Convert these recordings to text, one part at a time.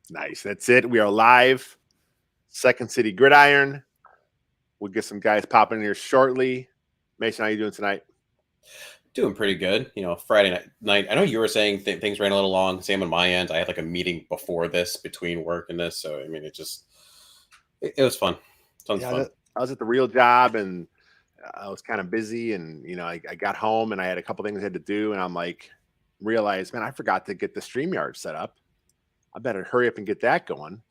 Nice. That's it. We are live. Second City Gridiron. We'll get some guys popping in here shortly. Mason, how you doing tonight? Doing pretty good. Friday night. I know you were saying things ran a little long. Same on my end. I had like a meeting before this, between work and this. So, I mean, it was fun. Tons of Yeah, fun. I was at the real job and I was kind of busy. And, I got home and I had a couple things I had to do. And I'm like, realized, man, I forgot to get the StreamYard set up. I better hurry up and get that going.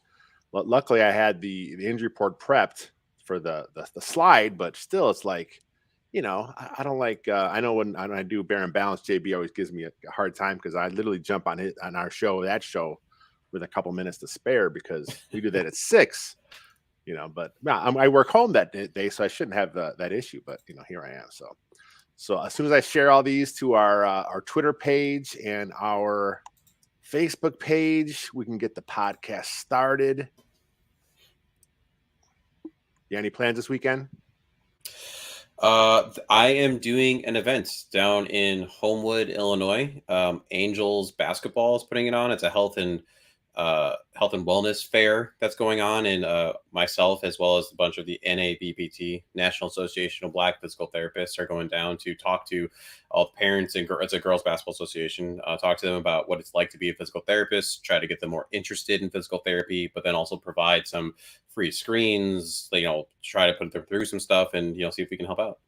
Well, luckily, I had the injury report prepped for the slide, but still, it's like, I don't like. I know when I do Bear and Balance, JB always gives me a hard time because I literally jump on our show, that show, with a couple minutes to spare because we do that at 6. But I work home that day, so I shouldn't have that issue. But here I am. So as soon as I share all these to our Twitter page and our Facebook page, we can get the podcast started. You any plans this weekend? I am doing an event down in Homewood, Illinois. Angels basketball is putting it on. It's a health and wellness fair that's going on, and myself as well as a bunch of the NABPT, National Association of Black Physical Therapists, are going down to talk to all the parents and it's a girls basketball association. Talk to them about what it's like to be a physical therapist, try to get them more interested in physical therapy, but then also provide some free screens. Try to put them through some stuff and see if we can help out.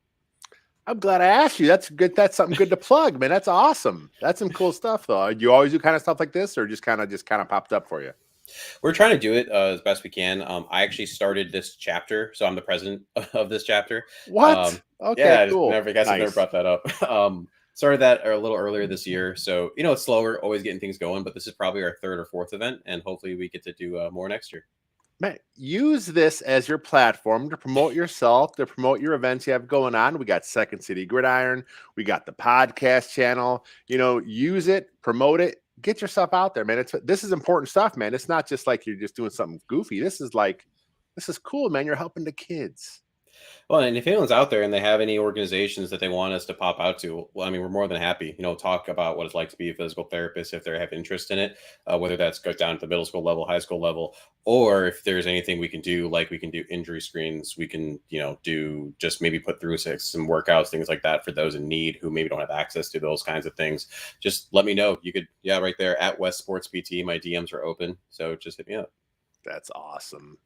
I'm glad I asked you. That's good. That's something good to plug, man. That's awesome. That's some cool stuff, though. You always do kind of stuff like this, or just kind of popped up for you? We're trying to do it as best we can. I actually started this chapter, so I'm the president of this chapter. What? Okay, Yeah, I just cool. never, I guess I never Nice. brought that up. Started that a little earlier this year, so it's slower, always getting things going. But this is probably our third or fourth event, and hopefully we get to do more next year. Man, use this as your platform to promote yourself, to promote your events you have going on. We got Second City Gridiron. We got the podcast channel. Use it, promote it, get yourself out there, man. This is important stuff, man. It's not just like you're just doing something goofy. This is cool, man. You're helping the kids. Well, and if anyone's out there and they have any organizations that they want us to pop out to, well, I mean, we're more than happy, talk about what it's like to be a physical therapist if they have interest in it, whether that's goes down to the middle school level, high school level, or if there's anything we can do, like we can do injury screens, we can, do just maybe put through some workouts, things like that for those in need who maybe don't have access to those kinds of things. Just let me know. You could, yeah, right there at West Sports PT. My DMs are open. So just hit me up. That's awesome.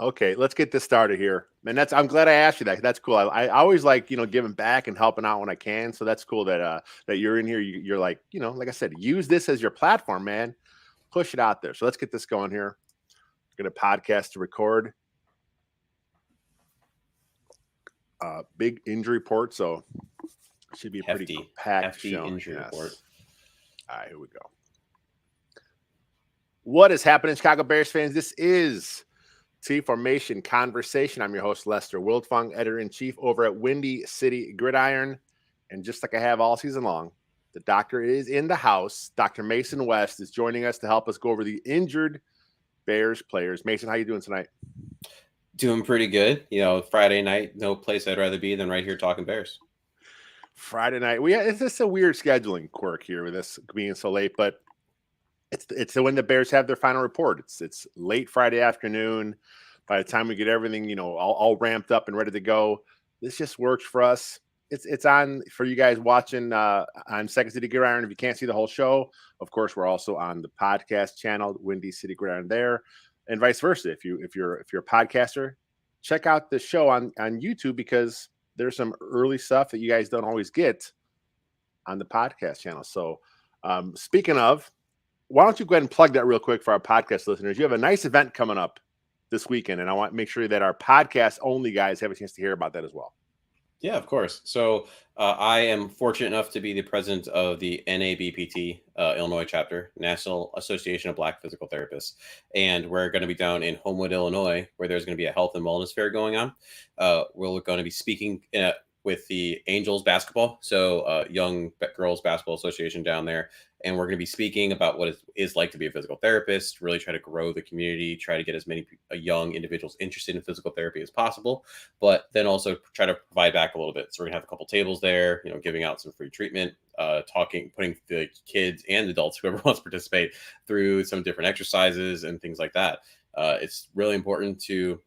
Okay, let's get this started here, man. I'm glad I asked you that. That's cool. I always like giving back and helping out when I can. So that's cool that you're in here. You're like like I said, use this as your platform, man. Push it out there. So let's get this going here. Get a podcast to record. Big injury report, so it should be a pretty packed show. Injury report. All right, here we go. What is happening, Chicago Bears fans? This is T Formation Conversation. I'm your host, Lester Wiltfong, editor-in-chief over at Windy City Gridiron. And just like I have all season long, the doctor is in the house. Dr. Mason West is joining us to help us go over the injured Bears players. Mason, how you doing tonight? Doing pretty good. Friday night, no place I'd rather be than right here talking Bears. Friday night. It's just a weird scheduling quirk here with this being so late, but it's when the Bears have their final report. It's late Friday afternoon. By the time we get everything, all ramped up and ready to go, this just works for us. It's on for you guys watching on Second City Gridiron. If you can't see the whole show, of course, we're also on the podcast channel, Windy City Gridiron there, and vice versa. If you're a podcaster, check out the show on YouTube because there's some early stuff that you guys don't always get on the podcast channel. So speaking of, why don't you go ahead and plug that real quick for our podcast listeners? You have a nice event coming up this weekend, and I want to make sure that our podcast only guys have a chance to hear about that as well. Yeah, of course. So I am fortunate enough to be the president of the NABPT Illinois chapter, National Association of Black Physical Therapists. And we're going to be down in Homewood, Illinois, where there's going to be a health and wellness fair going on. We're going to be speaking with the Angels basketball, so young girls basketball association down there. and we're going to be speaking about what it is like to be a physical therapist, really try to grow the community, try to get as many young individuals interested in physical therapy as possible, but then also try to provide back a little bit. So we're going to have a couple tables there, giving out some free treatment, putting the kids and adults, whoever wants to participate, through some different exercises and things like that. It's really important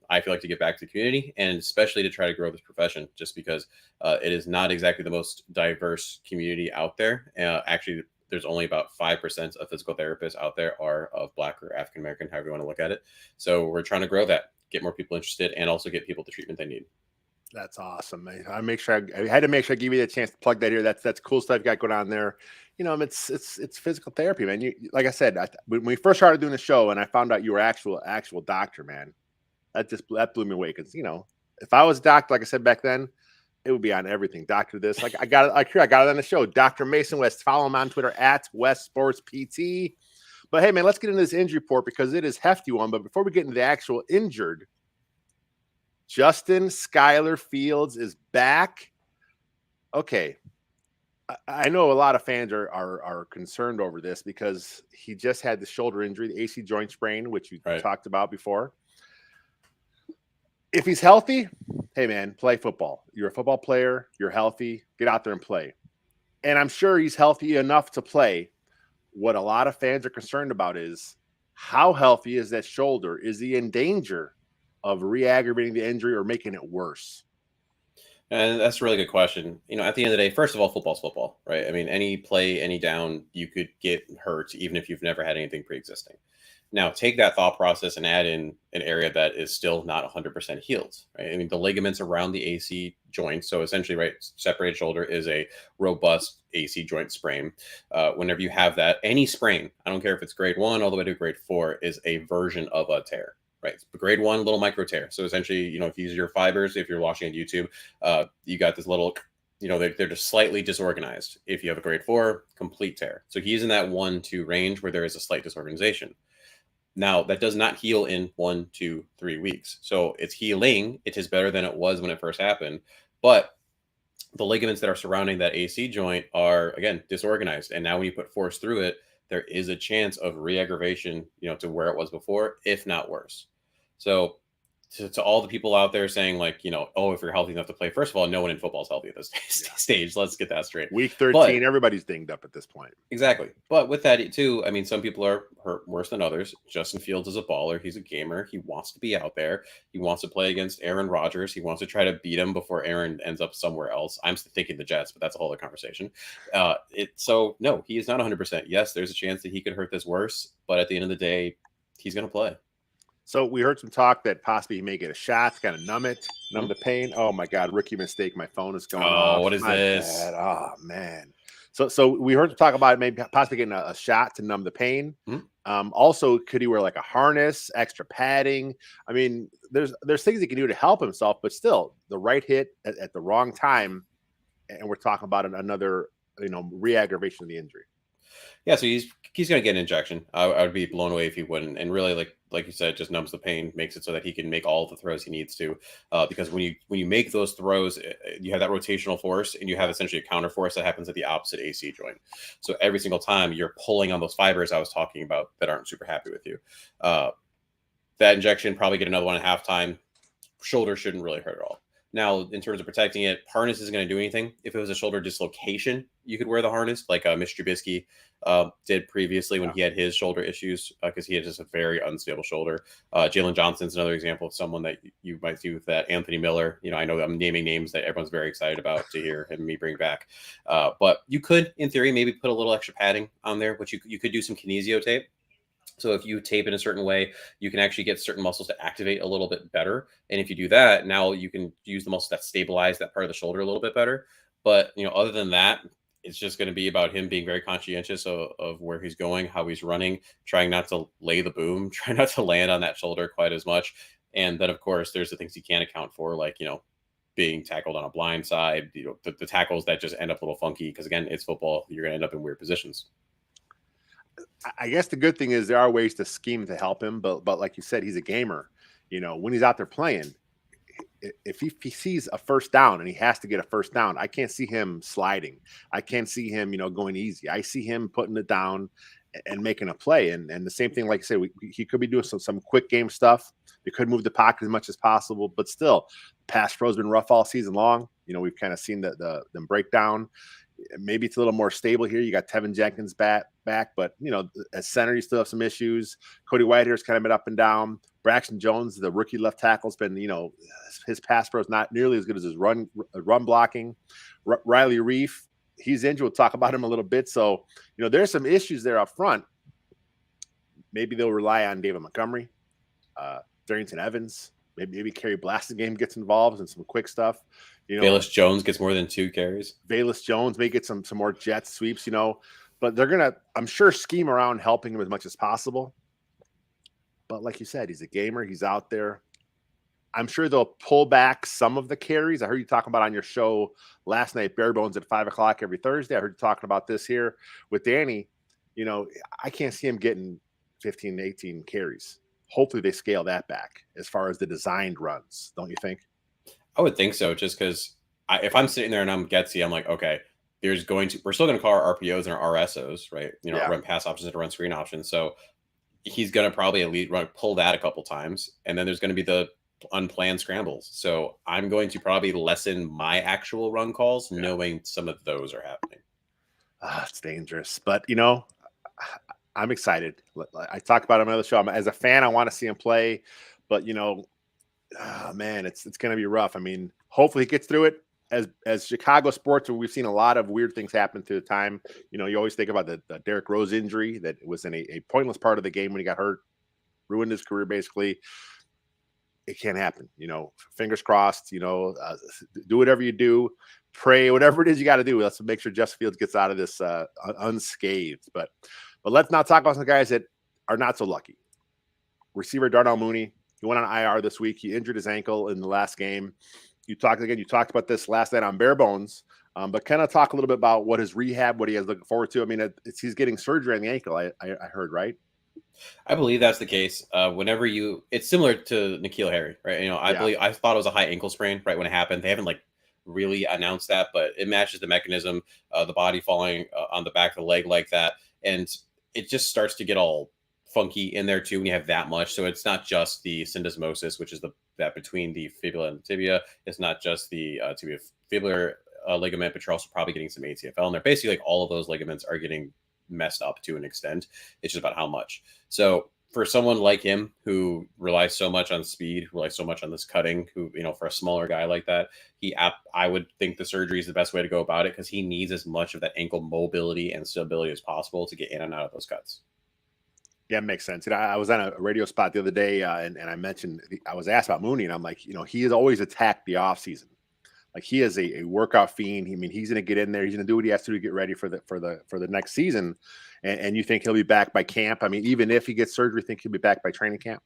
I feel like, to get back to the community, and especially to try to grow this profession, just because it is not exactly the most diverse community out there. Actually, there's only about 5% of physical therapists out there are of Black or African American, however you want to look at it. So we're trying to grow that, get more people interested, and also get people the treatment they need. That's awesome, man. I had to make sure I give you the chance to plug that here. That's cool stuff you got going on there. It's physical therapy, man. You, like I said, when we first started doing the show, and I found out you were actual doctor, man, that blew me away. Because if I was a doctor, like I said back then, it would be on everything. Doctor this, like I got it on the show. Dr. Mason West. Follow him on Twitter at West Sports PT. But hey, man, let's get into this injury report, because it is hefty one. But before we get into the actual injured, Justin Skyler Fields is back. Okay. I know a lot of fans are concerned over this, because he just had the shoulder injury, the AC joint sprain, which we talked about before. If he's healthy, hey, man, play football. You're a football player. You're healthy. Get out there and play. And I'm sure he's healthy enough to play. What a lot of fans are concerned about is, how healthy is that shoulder? Is he in danger of re-aggravating the injury or making it worse? And that's a really good question. At the end of the day, first of all, football's football, right? I mean, any play, any down, you could get hurt, even if you've never had anything pre-existing. Now, take that thought process and add in an area that is still not 100% healed, right? I mean, the ligaments around the AC joint, so essentially, right, separated shoulder is a robust AC joint sprain. Whenever you have that, any sprain, I don't care if it's grade 1 all the way to grade 4, is a version of a tear. Right. Grade 1, little micro tear. So essentially, if you use your fibers, if you're watching on YouTube, you got this little, they're just slightly disorganized. If you have a grade 4, complete tear. So he's in that 1-2 range where there is a slight disorganization. Now, that does not heal in 1, 2, 3 weeks. So it's healing. It is better than it was when it first happened. But the ligaments that are surrounding that AC joint are, again, disorganized. And now when you put force through it, there is a chance of re-aggravation, to where it was before, if not worse. So to all the people out there saying, like, oh, if you're healthy enough to play, first of all, no one in football is healthy at this stage. Let's get that straight. Week 13, everybody's dinged up at this point. Exactly. But with that too, I mean, some people are hurt worse than others. Justin Fields is a baller. He's a gamer. He wants to be out there. He wants to play against Aaron Rodgers. He wants to try to beat him before Aaron ends up somewhere else. I'm thinking the Jets, but that's a whole other conversation. So no, he is not 100%. Yes, there's a chance that he could hurt this worse, but at the end of the day, he's going to play. So we heard some talk that possibly he may get a shot to kind of numb the pain. Oh my God, rookie mistake. My phone is going off. What is this? Bad. Oh man. So we heard talk about maybe possibly getting a shot to numb the pain. Mm-hmm. Also, could he wear like a harness, extra padding? I mean, there's things he can do to help himself, but still, the right hit at the wrong time, and we're talking about another re-aggravation of the injury. Yeah, so he's going to get an injection. I would be blown away if he wouldn't. And really, like you said, just numbs the pain, makes it so that he can make all the throws he needs to. Because when you make those throws, you have that rotational force, and you have essentially a counter force that happens at the opposite AC joint. So every single time you're pulling on those fibers I was talking about that aren't super happy with you. That injection, probably get another one at halftime. Shoulder shouldn't really hurt at all. Now, in terms of protecting it, harness isn't going to do anything. If it was a shoulder dislocation, you could wear the harness, like Mr. Trubisky did previously when he had his shoulder issues, because he had just a very unstable shoulder. Jalen Johnson's another example of someone that you might see with that. Anthony Miller, I know I'm naming names that everyone's very excited about to hear him me bring back. But you could, in theory, maybe put a little extra padding on there, which you could do some kinesio tape. So if you tape in a certain way, you can actually get certain muscles to activate a little bit better. And if you do that, now you can use the muscles that stabilize that part of the shoulder a little bit better. But, other than that, it's just going to be about him being very conscientious of where he's going, how he's running, trying not to lay the boom, trying not to land on that shoulder quite as much. And then, of course, there's the things he can't account for, like, being tackled on a blind side, the tackles that just end up a little funky. Because, again, it's football. You're going to end up in weird positions. I guess the good thing is there are ways to scheme to help him, but like you said, he's a gamer. When he's out there playing, if he sees a first down and he has to get a first down, I can't see him sliding. I can't see him, going easy. I see him putting it down and making a play. And the same thing, like I said, he could be doing some quick game stuff. They could move the pocket as much as possible, but still, pass pro has been rough all season long. We've kind of seen them break down. Maybe it's a little more stable here. You got Tevin Jenkins back, but as center, you still have some issues. Cody Whitehair's kind of been up and down. Braxton Jones, the rookie left tackle, has been, his pass pro is not nearly as good as his run blocking. Riley Reef, he's injured. We'll talk about him a little bit. So, there's some issues there up front. Maybe they'll rely on David Montgomery, Darrington Evans. Maybe Kerry Blasingame gets involved in some quick stuff. Bayless Jones gets more than 2 carries. Bayless Jones may get some more jet sweeps, but they're going to, I'm sure, scheme around helping him as much as possible. But like you said, he's a gamer. He's out there. I'm sure they'll pull back some of the carries. I heard you talking about on your show last night, Bare Bones at 5:00 every Thursday. I heard you talking about this here with Danny. I can't see him getting 15 to 18 carries. Hopefully they scale that back as far as the designed runs. Don't you think? I would think so, just because if I'm sitting there and I'm Getsy, I'm like, okay, we're still going to call our RPOs and our RSOs, right? Run pass options and run screen options. So he's going to probably at least pull that a couple times. And then there's going to be the unplanned scrambles. So I'm going to probably lessen my actual run calls, knowing some of those are happening. It's dangerous, but I'm excited. I talked about him on the show. As a fan, I want to see him play, but man, it's going to be rough. I mean, hopefully he gets through it. As Chicago sports, we've seen a lot of weird things happen through the time. You always think about the Derrick Rose injury that was in a pointless part of the game when he got hurt, ruined his career basically. It can't happen. Fingers crossed. Do whatever you do, pray, whatever it is you got to do. Let's make sure Justin Fields gets out of this unscathed. But let's not talk about some guys that are not so lucky. Receiver Darnell Mooney, he went on IR this week. He injured his ankle in the last game. You talked about this last night on Bare Bones, but kind of talk a little bit about what his rehab, what he has looking forward to. I mean, he's getting surgery on the ankle. I heard, right? I believe that's the case. It's similar to N'Keal Harry, right? I thought it was a high ankle sprain right when it happened. They haven't really announced that, but it matches the mechanism, the body falling on the back of the leg like that, and it just starts to get all funky in there too when you have that much. So it's not just the syndesmosis, which is that between the fibula and the tibia. It's not just the tibiofibular ligament, but you're also probably getting some ACFL in there. Basically, all of those ligaments are getting messed up to an extent. It's just about how much. So for someone like him who relies so much on speed, who relies so much on this cutting, who, for a smaller guy like that, I would think the surgery is the best way to go about it, because he needs as much of that ankle mobility and stability as possible to get in and out of those cuts. Yeah, it makes sense. I was on a radio spot the other day, and I mentioned, I was asked about Mooney, and I'm like, he has always attacked the offseason. Like, he is a workout fiend. He's going to get in there. He's going to do what he has to do to get ready for the next season. And you think he'll be back by camp? I mean, even if he gets surgery, think he'll be back by training camp?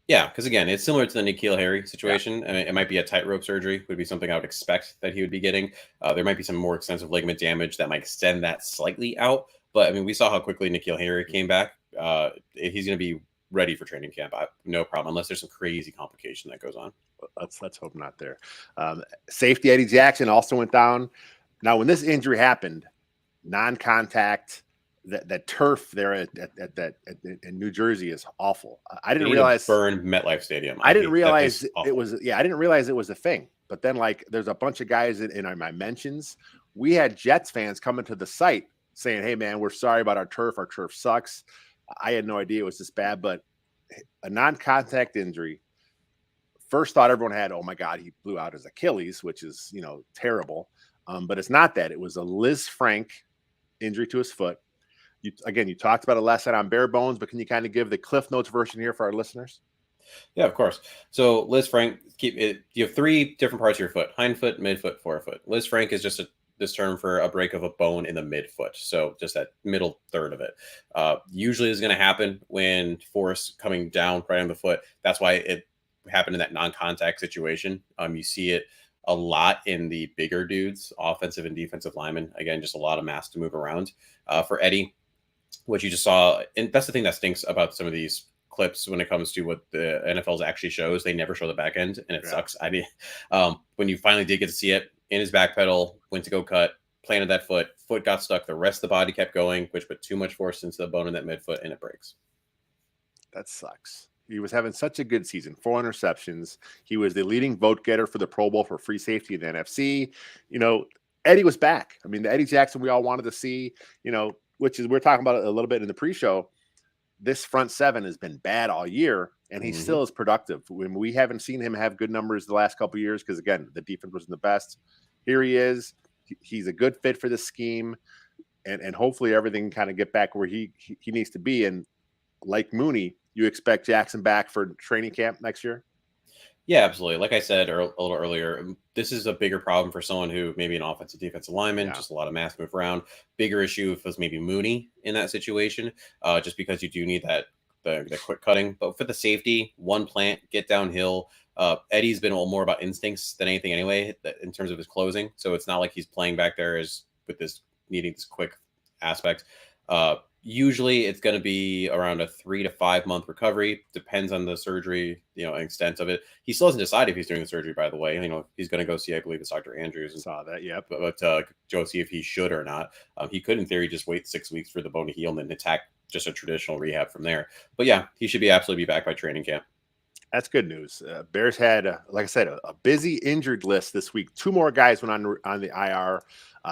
Yeah, because again, it's similar to the N'Keal Harry situation. Yeah. It might be a tightrope surgery, would be something I would expect that he would be getting. There might be some more extensive ligament damage that might extend that slightly out. But we saw how quickly N'Keal Harry came back. He's going to be ready for training camp. No problem, unless there's some crazy complication that goes on. Let's hope not there. Safety Eddie Jackson also went down. Now, when this injury happened, non-contact, that turf there in New Jersey is awful. I didn't realize burn MetLife Stadium. I didn't realize it was. Yeah, I didn't realize it was a thing. But then, there's a bunch of guys in my mentions. We had Jets fans coming to the site saying, "Hey, man, we're sorry about our turf. Our turf sucks." I had no idea it was this bad, but a non-contact injury. First thought everyone had, oh my God, he blew out his Achilles, which is, terrible. But it's not that. It was a Liz Frank injury to his foot. You talked about it last night on Bare Bones, but can you kind of give the Cliff Notes version here for our listeners? Yeah, of course. So Liz Frank, you have 3 different parts of your foot: hind foot, midfoot, forefoot. Liz Frank is just this term for a break of a bone in the midfoot. So just that middle third of it. Usually is going to happen when force coming down right on the foot. That's why it happened in that non-contact situation. You see it a lot in the bigger dudes, offensive and defensive linemen. Again, just a lot of mass to move around. For Eddie, what you just saw, and that's the thing that stinks about some of these clips when it comes to what the NFL actually shows. They never show the back end, and it sucks. I mean, when you finally did get to see it in his back pedal, went to go cut, planted that foot got stuck. The rest of the body kept going, which put too much force into the bone in that midfoot, and it breaks. That sucks. He was having such a good season, 4 interceptions. He was the leading vote getter for the Pro Bowl for free safety in the NFC. Eddie was back. I mean, the Eddie Jackson we all wanted to see, which is, we're talking about it a little bit in the pre-show. This front seven has been bad all year, and he still is productive. When we haven't seen him have good numbers the last couple of years, because again, the defense wasn't the best. Here he is. He's a good fit for the scheme, and hopefully everything can kind of get back where he needs to be. And like Mooney, you expect Jackson back for training camp next year? Yeah, absolutely. Like I said a little earlier, this is a bigger problem for someone who maybe an offensive defensive lineman, just a lot of mass move around. Bigger issue if it was maybe Mooney in that situation, just because you do need the quick cutting. But for the safety, one plant, get downhill. Eddie's been a little more about instincts than anything anyway, in terms of his closing. So it's not like he's playing back there as with this needing this quick aspect. Usually it's going to be around a 3 to 5 month recovery. Depends on the surgery, extent of it. He still hasn't decided if he's doing the surgery, by the way. He's going to go see, I believe it's Dr. Andrews. And saw that. Yep. But go see if he should or not. He could, in theory, just wait 6 weeks for the bone to heal and then attack just a traditional rehab from there. But yeah, he should be absolutely back by training camp. That's good news. Bears had, like I said, a busy injured list this week. 2 more guys went on the IR.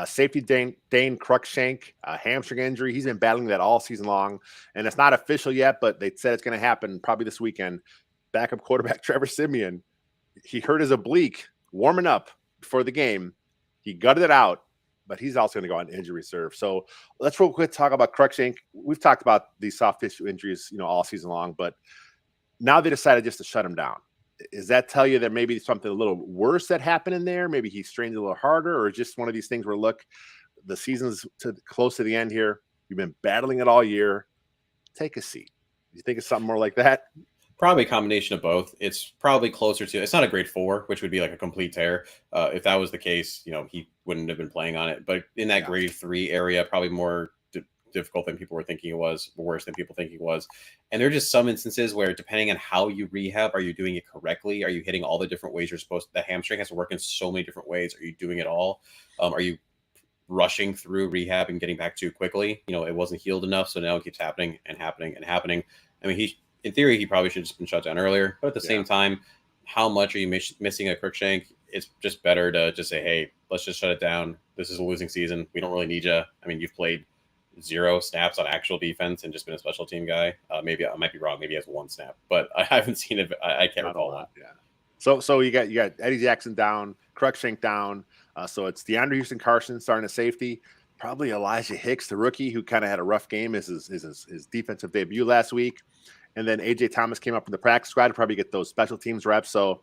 Safety Dane Cruikshank, hamstring injury. He's been battling that all season long, and it's not official yet, but they said it's going to happen probably this weekend. Backup quarterback Trevor Siemian, he hurt his oblique warming up before the game. He gutted it out, but he's also going to go on injury reserve. So let's real quick talk about Cruikshank. We've talked about these soft tissue injuries, all season long, but now they decided just to shut him down. Does that tell you that maybe something a little worse that happened in there? Maybe he strained a little harder, or just one of these things where, look, the season's close to the end here. You've been battling it all year. Take a seat. You think it's something more like that? Probably a combination of both. It's probably closer to, it's not a grade 4, which would be like a complete tear. If that was the case, he wouldn't have been playing on it. But in that grade 3 area, probably more difficult than people were thinking it was, worse than people think it was. And there are just some instances where, depending on how you rehab, are you doing it correctly? Are you hitting all the different ways you're supposed to? The hamstring has to work in so many different ways. Are you doing it all? Are you rushing through rehab and getting back too quickly? It wasn't healed enough, so now it keeps happening and happening and happening. I mean, in theory, he probably should have just been shut down earlier. But at the same time, how much are you missing a Cruikshank? It's just better to just say, hey, let's just shut it down. This is a losing season. We don't really need you. I mean, you've played 0 snaps on actual defense and just been a special team guy. Maybe I might be wrong. Maybe he has 1 snap, but I haven't seen it. I can't recall that. Yeah. So you got Eddie Jackson down, Cruikshank down. So it's DeAndre Houston Carson starting a safety. Probably Elijah Hicks, the rookie, who kind of had a rough game as his defensive debut last week. And then AJ Thomas came up from the practice squad to probably get those special teams reps. So,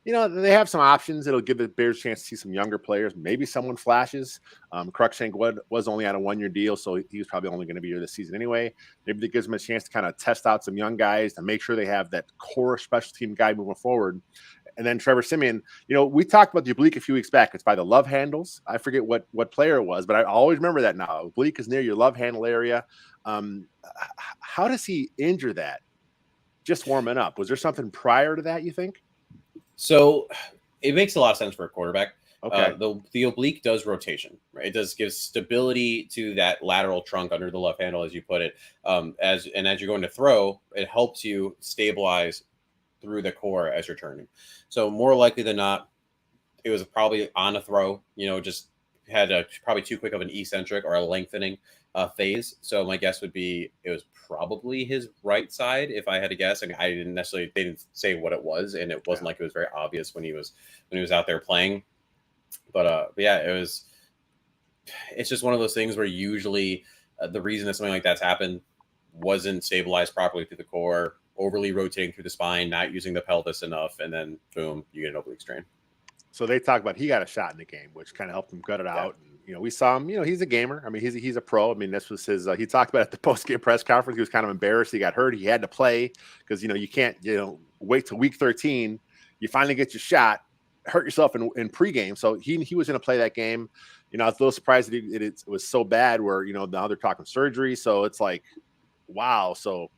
they have some options. It'll give the Bears a chance to see some younger players. Maybe someone flashes. Cruikshank was only on a 1-year deal, so he was probably only going to be here this season anyway. Maybe that gives them a chance to kind of test out some young guys to make sure they have that core special team guy moving forward. And then Trevor Siemian, we talked about the oblique a few weeks back. It's by the love handles. I forget what player it was, but I always remember that now. Oblique is near your love handle area. How does he injure that? Just warming up. Was there something prior to that, you think? So it makes a lot of sense for a quarterback. Okay. The oblique does rotation, right? It does give stability to that lateral trunk under the left handle, as you put it. As you're going to throw, it helps you stabilize through the core as you're turning. So more likely than not, it was probably on a throw. Just had probably too quick of an eccentric or a lengthening phase. So my guess would be it was probably his right side, if I had to guess. I mean, they didn't say what it was, and it wasn't like it was very obvious when he was out there playing. But yeah, it's just one of those things where usually the reason that something like that's happened wasn't stabilized properly through the core, overly rotating through the spine, not using the pelvis enough, and then boom, you get an oblique strain. So they talked about he got a shot in the game, which kind of helped him gut it out. And, we saw him. He's a gamer. I mean, he's a pro. I mean, this was his. He talked about it at the post-game press conference. He was kind of embarrassed. He got hurt. He had to play because you can't wait till week 13. You finally get your shot, hurt yourself in pregame. So he was going to play that game. I was a little surprised that it was so bad. Where now they're talking surgery. So it's like, wow. So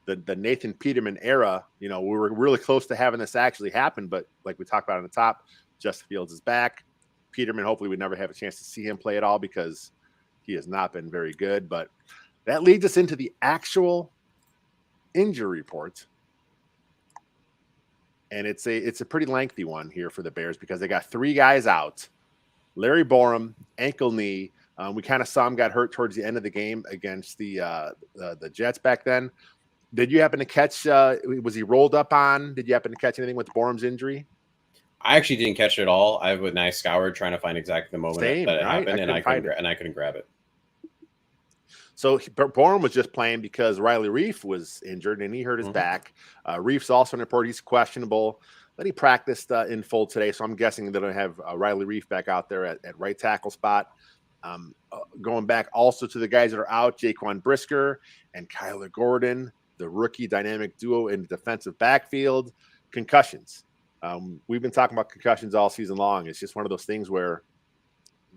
the Nathan Peterman era, we were really close to having this actually happen. But like we talked about on the top, Justin Fields is back. Peterman, hopefully we never have a chance to see him play at all because he has not been very good. But that leads us into the actual injury report. And it's a pretty lengthy one here for the Bears because they got 3 guys out. Larry Borum, ankle knee. We kind of saw him got hurt towards the end of the game against the Jets back then. Did you happen to catch? Was he rolled up on? Did you happen to catch anything with Borum's injury? I actually didn't catch it at all. I have a nice scoured trying to find exactly the moment that it happened, and I couldn't grab it. So Borum was just playing because Riley Reif was injured and he hurt his back. Reif's also in the report. He's questionable, but he practiced in full today. So I'm guessing they're going to have Riley Reif back out there at right tackle spot. Going back also to the guys that are out, Jaquan Brisker and Kyler Gordon, the rookie dynamic duo in the defensive backfield. Concussions. We've been talking about concussions all season long. It's just one of those things where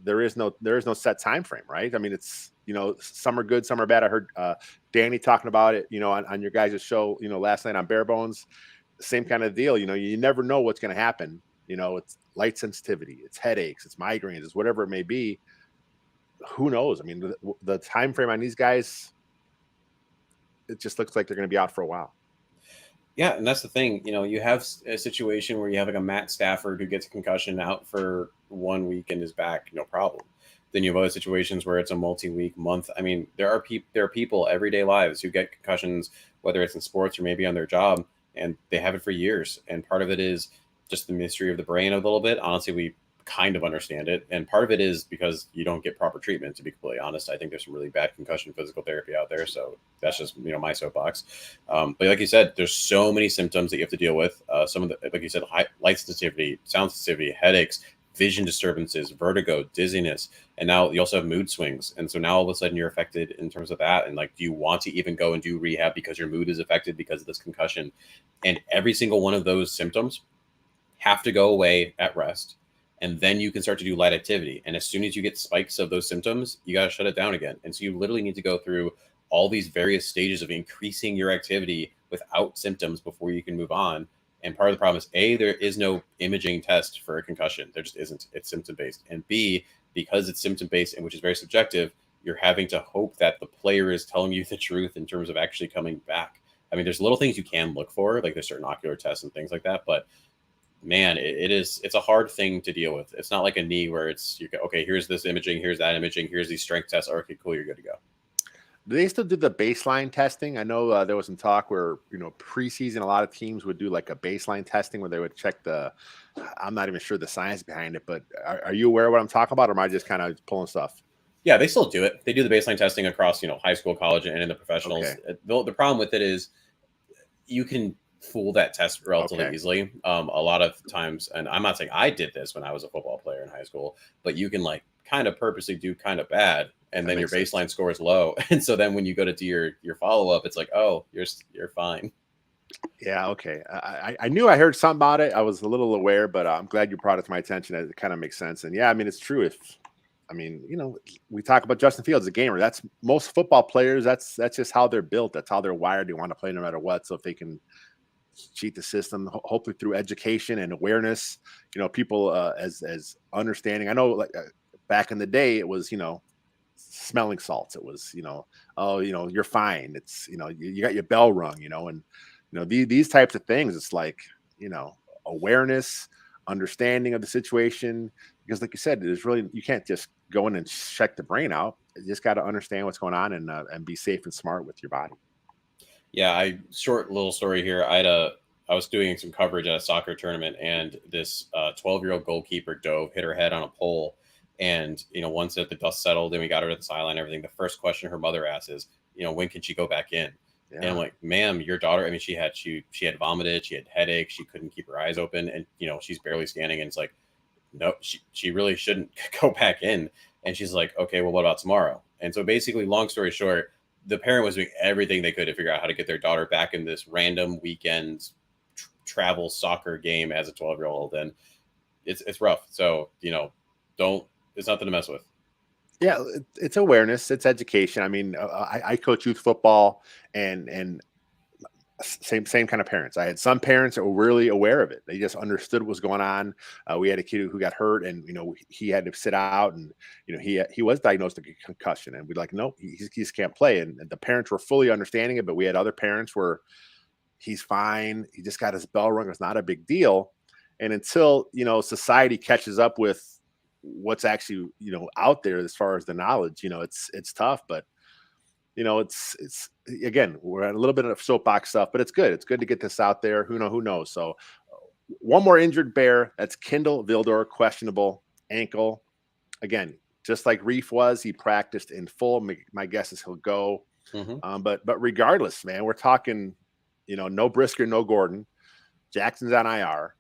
there is no set time frame, right? I mean, it's, some are good, some are bad. I heard Danny talking about it, on your guys' show, last night on Bare Bones. Same kind of deal. You never know what's going to happen. It's light sensitivity, it's headaches, it's migraines, it's whatever it may be. Who knows? I mean, the time frame on these guys, it just looks like they're going to be out for a while. Yeah, and that's the thing. You have a situation where you have like a Matt Stafford who gets a concussion out for 1 week and is back, no problem. Then you have other situations where it's a multi-week, month. I mean, there are people everyday lives who get concussions, whether it's in sports or maybe on their job, and they have it for years. And part of it is just the mystery of the brain a little bit. Honestly, we kind of understand it, and part of it is because you don't get proper treatment. To be completely honest, I think there's some really bad concussion physical therapy out there, so that's just my soapbox. But like you said, there's so many symptoms that you have to deal with. Some of the, like you said, light sensitivity, sound sensitivity, headaches, vision disturbances, vertigo, dizziness, and now you also have mood swings. And so now all of a sudden you're affected in terms of that. And like, do you want to even go and do rehab because your mood is affected because of this concussion? And every single one of those symptoms have to go away at rest. And then you can start to do light activity. And as soon as you get spikes of those symptoms, you got to shut it down again. And so you literally need to go through all these various stages of increasing your activity without symptoms before you can move on. And part of the problem is, A, there is no imaging test for a concussion. There just isn't. It's symptom-based. And B, because it's symptom-based, and which is very subjective, you're having to hope that the player is telling you the truth in terms of actually coming back. I mean, there's little things you can look for, like there's certain ocular tests and things like that, but man, it's a hard thing to deal with. It's not like a knee where okay, here's this imaging, here's that imaging, here's these strength tests. Okay, cool, you're good to go. Do they still do the baseline testing? I know there was some talk where, preseason, a lot of teams would do like a baseline testing where they would check I'm not even sure the science behind it, but are you aware of what I'm talking about, or am I just kind of pulling stuff? Yeah, they still do it. They do the baseline testing across, high school, college, and in the professionals. Okay. The problem with it is you can fool that test relatively easily. A lot of times, and I'm not saying I did this when I was a football player in high school, but you can like kind of purposely do kind of bad, and then your baseline score is low. And so then when you go to do your follow-up, it's like, oh, you're fine. Yeah, okay. I knew I heard something about it. I was a little aware, but I'm glad you brought it to my attention. It kind of makes sense. And yeah, I mean, it's true. We talk about Justin Fields, a gamer. That's most football players. That's just how they're built. That's how they're wired. They want to play no matter what. So if they can cheat the system, hopefully through education and awareness, people as understanding. I know, like back in the day, it was smelling salts. It was you're fine. It's you got your bell rung. And these types of things. It's like awareness, understanding of the situation. Because like you said, you can't just go in and check the brain out. You just got to understand what's going on and be safe and smart with your body. Yeah, short little story here. I was doing some coverage at a soccer tournament, and this 12-year-old goalkeeper hit her head on a pole. And once the dust settled and we got her to the sideline, everything, the first question her mother asks is, when can she go back in? Yeah. And I'm like, ma'am, your daughter. I mean, she had vomited, she had headaches, she couldn't keep her eyes open, and she's barely standing. And it's like, no, she really shouldn't go back in. And she's like, okay, well, what about tomorrow? And so basically, long story short, the parent was doing everything they could to figure out how to get their daughter back in this random weekend travel soccer game as a 12-year-old. And it's rough. So, it's nothing to mess with. Yeah. It's awareness. It's education. I mean, I coach youth football, and Same kind of parents. I had some parents that were really aware of it. They just understood what was going on. We had a kid who got hurt, and he had to sit out, and he was diagnosed with a concussion, and we're like, no, he just can't play. And the parents were fully understanding it, but we had other parents where he's fine. He just got his bell rung. It's not a big deal. And until society catches up with what's actually out there as far as the knowledge, it's tough, but it's again, we're at a little bit of soapbox stuff, but it's good. It's good to get this out there. Who knows? So one more injured Bear. That's Kendall Vildor, questionable ankle. Again, just like Reef was, he practiced in full. My guess is he'll go. But regardless, man, we're talking, no Brisker, no Gordon. Jackson's on IR.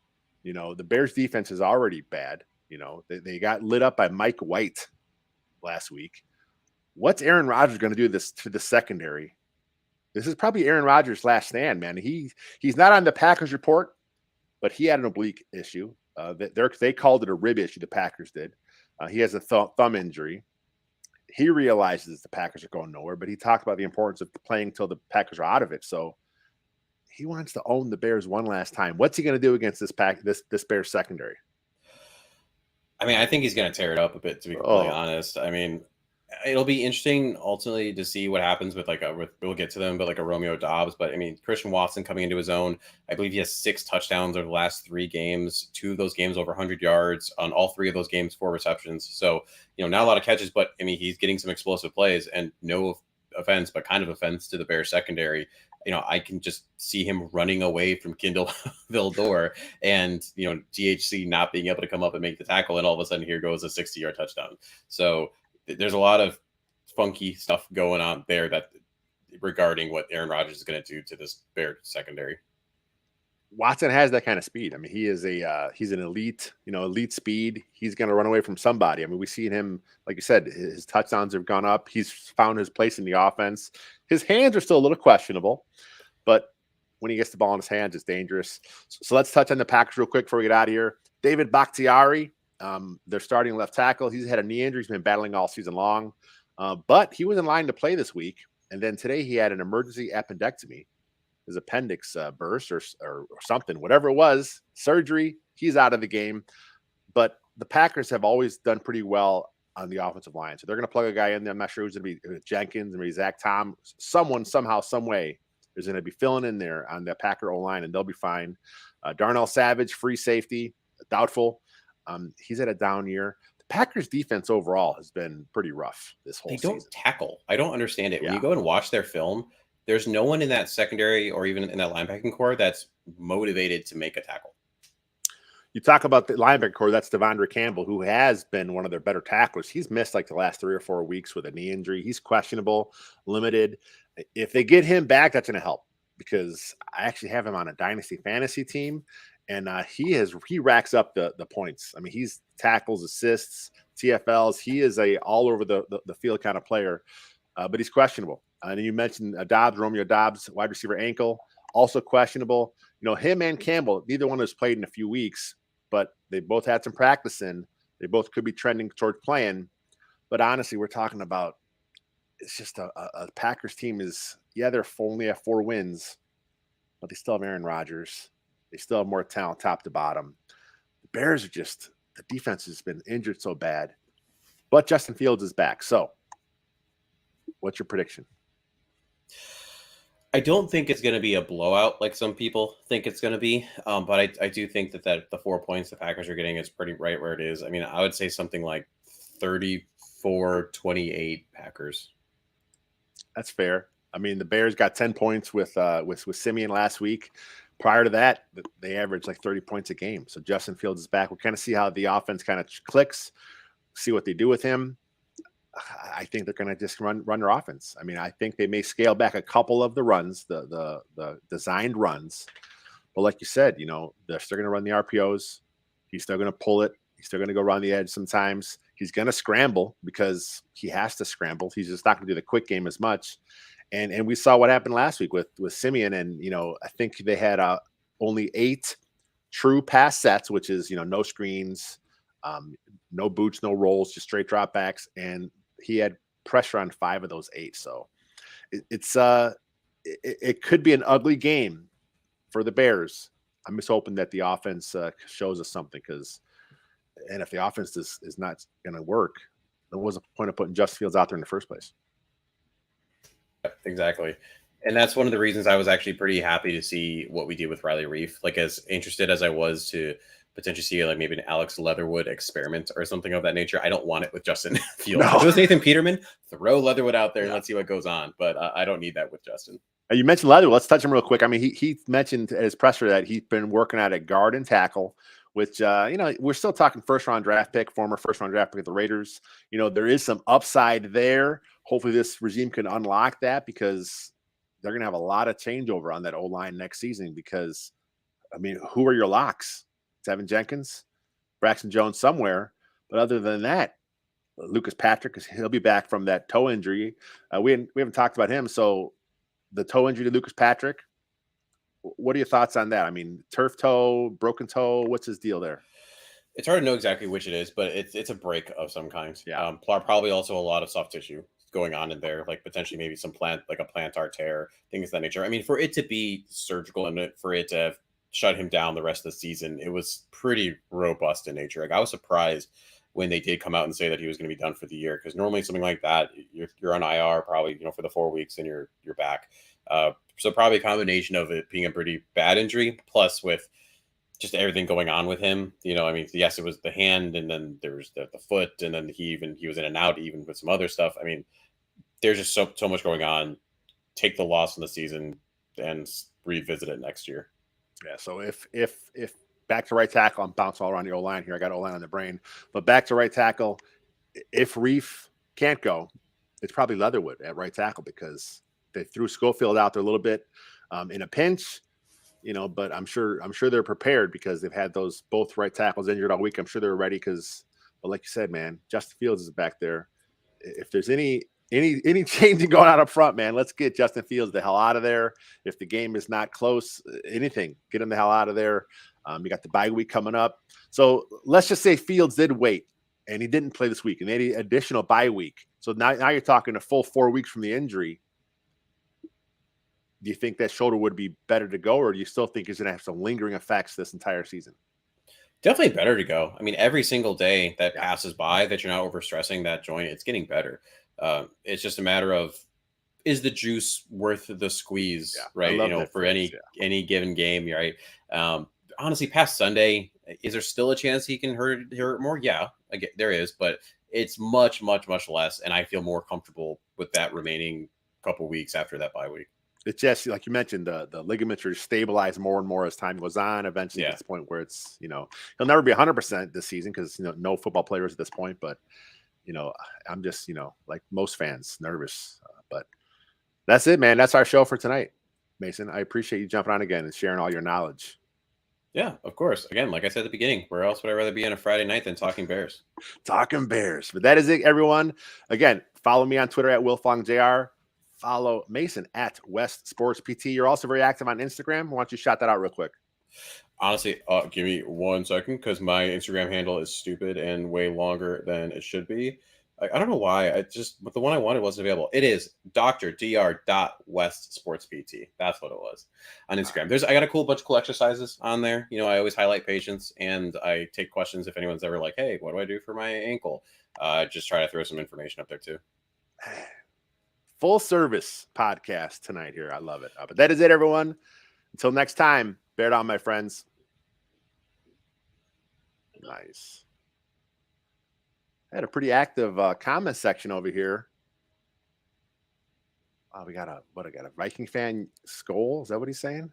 The Bears defense is already bad. They got lit up by Mike White last week. What's Aaron Rodgers going to do this to the secondary? This is probably Aaron Rodgers' last stand, man. He's not on the Packers report, but he had an oblique issue. They called it a rib issue. The Packers did. He has a thumb injury. He realizes the Packers are going nowhere, but he talked about the importance of playing until the Packers are out of it. So he wants to own the Bears one last time. What's he going to do against this Bears secondary? I mean, I think he's going to tear it up a bit, to be completely honest. I mean, it'll be interesting ultimately to see what happens with we'll get to them, but like a Romeo Dobbs. But I mean, Christian Watson coming into his own. I believe he has 6 touchdowns over the last 3 games, 2 of those games over 100 yards, on all 3 of those games 4 receptions. So not a lot of catches, but I mean, he's getting some explosive plays, and no offense, but kind of offense to the Bears secondary. I can just see him running away from Kendall Vildor and, GHC not being able to come up and make the tackle. And all of a sudden here goes a 60-yard touchdown. So there's a lot of funky stuff going on there regarding what Aaron Rodgers is going to do to this Bears secondary. Watson has that kind of speed. I mean, he's an elite speed. He's going to run away from somebody. I mean, we've seen him, like you said, his touchdowns have gone up. He's found his place in the offense. His hands are still a little questionable, but when he gets the ball in his hands, it's dangerous. So let's touch on the Packers real quick before we get out of here. David Bakhtiari, they're starting left tackle. He's had a knee injury. He's been battling all season long, but he was in line to play this week. And then today he had an emergency appendectomy. His appendix burst or something, whatever it was, surgery. He's out of the game. But the Packers have always done pretty well on the offensive line. So they're going to plug a guy in there. I'm not sure who's going to be Jenkins, maybe Zach Tom. Someone, somehow, some way is going to be filling in there on the Packer O-line, and they'll be fine. Darnell Savage, free safety, doubtful. He's had a down year. The Packers defense overall has been pretty rough this whole season. They don't tackle. I don't understand it. Yeah. When you go and watch their film, there's no one in that secondary or even in that linebacking core that's motivated to make a tackle. You talk about the linebacker core, that's Devondre Campbell, who has been one of their better tacklers. He's missed like the last 3 or 4 weeks with a knee injury. He's questionable, limited. If they get him back, that's going to help, because I actually have him on a dynasty fantasy team, and he racks up the points. I mean, he's tackles, assists, TFLs. He is a all over the field kind of player, but he's questionable. And you mentioned Romeo Dobbs, wide receiver ankle, also questionable. Him and Campbell, neither one has played in a few weeks, but they both had some practice in. They both could be trending towards playing. But honestly, we're talking about, it's just a Packers team is, they're only have 4 wins, but they still have Aaron Rodgers. They still have more talent top to bottom. The Bears are just, the defense has been injured so bad. But Justin Fields is back. So what's your prediction? I don't think it's going to be a blowout like some people think it's going to be, but I do think that the 4 points the Packers are getting is pretty right where it is. I mean, I would say something like 34-28 Packers. That's fair. I mean, the Bears got 10 points with Siemian last week. Prior to that, they averaged like 30 points a game. So Justin Fields is back. We'll kind of see how the offense kind of clicks, see what they do with him. I think they're going to just run their offense. I mean, I think they may scale back a couple of the runs, the designed runs. But like you said, they're still going to run the RPOs. He's still going to pull it. He's still going to go around the edge sometimes. He's going to scramble because he has to scramble. He's just not going to do the quick game as much. And we saw what happened last week with Siemian. And, I think they had only 8 true pass sets, which is, no screens, no boots, no rolls, just straight dropbacks. And he had pressure on 5 of those 8. So it's it could be an ugly game for the Bears. I'm just hoping that the offense shows us something and if the offense is not going to work, there was a point of putting Justin Fields out there in the first place. Exactly. And that's one of the reasons I was actually pretty happy to see what we did with Riley Reef. Like, as interested as I was to potentially see like maybe an Alex Leatherwood experiment or something of that nature, I don't want it with Justin Fields. No. If it was Nathan Peterman, throw Leatherwood out there and let's see what goes on. But I don't need that with Justin. You mentioned Leatherwood. Let's touch him real quick. I mean, he mentioned at his presser that he's been working at a guard and tackle, which, we're still talking first-round draft pick, former first-round draft pick of the Raiders. There is some upside there. Hopefully this regime can unlock that because they're going to have a lot of changeover on that O-line next season because, I mean, who are your locks? Tevin Jenkins, Braxton Jones somewhere. But other than that, Lucas Patrick, because he'll be back from that toe injury. We haven't talked about him. So the toe injury to Lucas Patrick, what are your thoughts on that? I mean, turf toe, broken toe, what's his deal there? It's hard to know exactly which it is, but it's a break of some kind. Yeah. Probably also a lot of soft tissue going on in there, like potentially maybe some like a plantar tear, things of that nature. I mean, for it to be surgical and for it to have shut him down the rest of the season, it was pretty robust in nature. Like, I was surprised when they did come out and say that he was going to be done for the year, because normally something like that, you're on IR probably, for the 4 weeks and you're back. So probably a combination of it being a pretty bad injury, plus with just everything going on with him. I mean, yes, it was the hand, and then there was the foot, and then he was in and out even with some other stuff. I mean, there's just so much going on. Take the loss in the season and revisit it next year. Yeah. So if back to right tackle, I'm bouncing all around the O-line here. I got O-line on the brain, but back to right tackle. If Reef can't go, it's probably Leatherwood at right tackle because they threw Schofield out there a little bit in a pinch, but I'm sure they're prepared because they've had those both right tackles injured all week. I'm sure they're ready but like you said, man, Justin Fields is back there. If there's any changing going on up front, man, let's get Justin Fields the hell out of there. If the game is not close, anything, get him the hell out of there. You got the bye week coming up. So let's just say Fields did wait and he didn't play this week and any additional bye week. So now you're talking a full 4 weeks from the injury. Do you think that shoulder would be better to go, or do you still think he's going to have some lingering effects this entire season? Definitely better to go. I mean, every single day that passes by that you're not overstressing that joint, it's getting better. It's just a matter of, is the juice worth the squeeze, right? For any given game, right? Honestly, past Sunday, is there still a chance he can hurt more? Yeah, there is, but it's much, much, much less, and I feel more comfortable with that remaining couple weeks after that bye week. It's just like you mentioned, the ligaments are stabilized more and more as time goes on. Eventually, at this point where it's he'll never be 100% this season because no football players at this point. But I'm just like most fans, nervous. But that's it, man. That's our show for tonight, Mason. I appreciate you jumping on again and sharing all your knowledge. Yeah, of course. Again, like I said at the beginning, where else would I rather be on a Friday night than talking Bears? Talking Bears. But that is it, everyone. Again, follow me on Twitter at WiltfongJR. Follow Mason at West Sports PT. You're also very active on Instagram. Why don't you shout that out real quick? Honestly, give me 1 second because my Instagram handle is stupid and way longer than it should be. I don't know why. But the one I wanted wasn't available. It is dr.westsportspt. That's what it was on Instagram. I got a bunch of cool exercises on there. I always highlight patients and I take questions if anyone's ever like, hey, what do I do for my ankle? Just try to throw some information up there too. Full service podcast tonight here. I love it. But that is it, everyone. Until next time, bear down, my friends. Nice. I had a pretty active comment section over here. We got a Viking fan, Skoll. Is that what he's saying?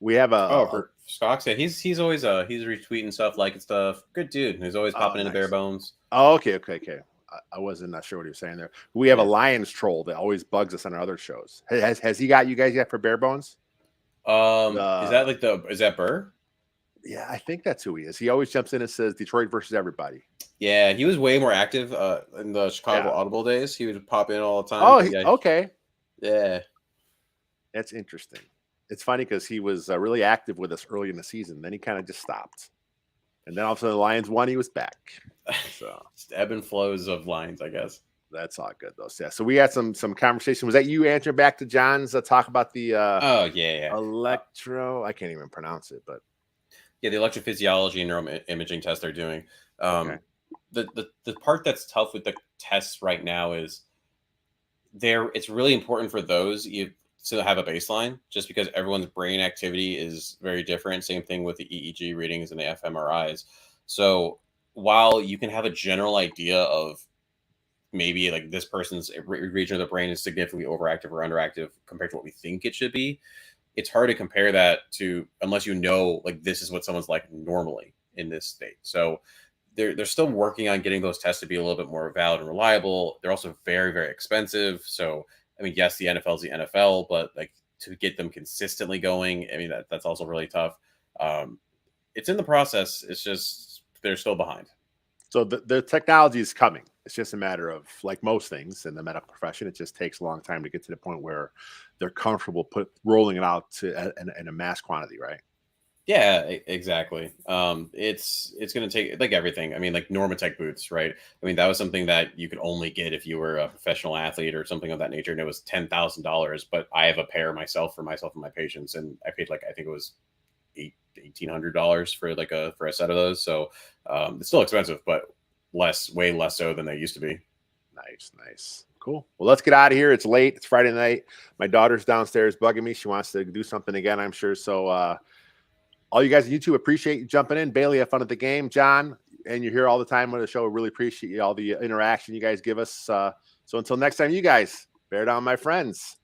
We have for Stock said he's always he's retweeting stuff, liking stuff. Good dude. He's always popping into Bare Bones. Oh, okay. I wasn't not sure what he was saying there. We have a Lions troll that always bugs us on our other shows. Has he got you guys yet for Bare Bones? Is that Burr? Yeah, I think that's who he is. He always jumps in and says Detroit versus everybody. Yeah, he was way more active in the Chicago Audible days. He would pop in all the time. Oh, okay. Yeah. That's interesting. It's funny because he was really active with us early in the season. Then he kind of just stopped. And then all of a sudden the Lions won. He was back. So ebb and flows of Lions, I guess. That's all good though. So, yeah. So we had some conversation. Was that you answering back to John's talk about the Oh yeah. electro? I can't even pronounce it, but Yeah, the electrophysiology and neuroimaging test they're doing. okay. The part that's tough with the tests right now is it's really important for those you to have a baseline, just because everyone's brain activity is very different. Same thing with the EEG readings and the fMRIs. So while you can have a general idea of maybe like this person's region of the brain is significantly overactive or underactive compared to what we think it should be, it's hard to compare that to unless you know like this is what someone's like normally in this state. So they're still working on getting those tests to be a little bit more valid and reliable. They're also very, very expensive. So I mean, yes, the NFL is the NFL, but like to get them consistently going, I mean that's also really tough. It's in the process. It's just they're still behind. So the technology is coming. It's just a matter of, like most things in the medical profession, it just takes a long time to get to the point where they're comfortable rolling it out in a mass quantity, right? Yeah, exactly. It's going to take like everything. I mean, like Normatec boots, right? I mean, that was something that you could only get if you were a professional athlete or something of that nature, and it was $10,000. But I have a pair myself for myself and my patients, and I paid like I think it was $1,800 for like for a set of those. So it's still expensive, but way less so than they used to be. Nice. Cool. Well, let's get out of here. It's late. It's Friday night. My daughter's downstairs bugging me. She wants to do something again, I'm sure. So all you guys on YouTube, appreciate you jumping in. Bailey, have fun at the game. John, and you're here all the time on the show. Really appreciate all the interaction you guys give us. So until next time, you guys, bear down, my friends.